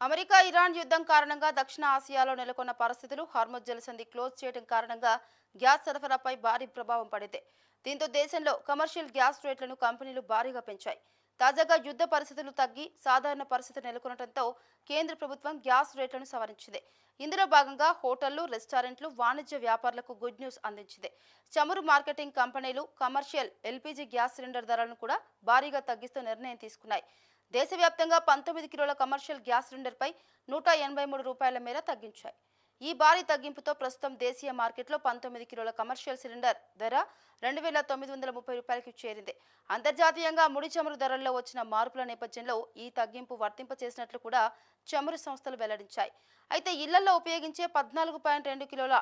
America Iran యుద్ధం కారణంగా దక్షిణ ఆసియాలో నెలకొన్న పరిస్థితులు హార్ముజ్ జలసంధి క్లోజ్ చేయడం కారణంగా గ్యాస్ సరఫరాపై భారీ ప్రభావం పడింది. దీంతో దేశంలో కమర్షియల్ గ్యాస్ రేట్లను కంపెనీలు భారీగా పెంచాయి. తాజాగా యుద్ధ పరిస్థితులు తగ్గి సాధారణ పరిస్థితి నెలకొనడంతో కేంద్ర ప్రభుత్వం గ్యాస్ రేట్లను సవరించింది. ఇందులో భాగంగా హోటళ్లు, రెస్టారెంట్లు, వాణిజ్య వ్యాపారులకు గుడ్ న్యూస్ అందించింది. చమురు మార్కెటింగ్ కంపెనీలు కమర్షియల్ ఎల్పీజీ గ్యాస్ సిలిండర్ ధరలను కూడా భారీగా తగ్గిస్తూ నిర్ణయం తీసుకున్నాయి. దేశవ్యాప్తంగా 19 కిలోల కమర్షియల్ గ్యాస్ సిలిండర్పై రూ. 183 మేర తగ్గించాయి. ఈ భారీ తగ్గింపుతో ప్రస్తుతం దేశీయ మార్కెట్లో 19 కిలోల కమర్షియల్ సిలిండర్ ధర రూ. 2,930కి చేరింది. అంతర్జాతీయంగా ముడి చమురు ధరల్లో వచ్చిన మార్పుల నేపథ్యంలో ఈ తగ్గింపు వర్తింపచేసినట్లు కూడా చమురు సంస్థలు వెల్లడించాయి. అయితే ఇళ్లలో ఉపయోగించే 14.2 కిలోల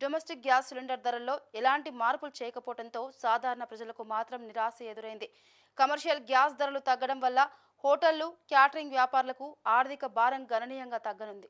డొమెస్టిక్ గ్యాస్ సిలిండర్ ధరల్లో ఎలాంటి మార్పులు చేయకపోవడంతో సాధారణ ప్రజలకు మాత్రం నిరాశ ఎదురైంది. కమర్షియల్ గ్యాస్ ధరలు తగ్గడం వల్ల హోటళ్లు, క్యాటరింగ్ వ్యాపారులకు ఆర్థిక భారం గణనీయంగా తగ్గనుంది.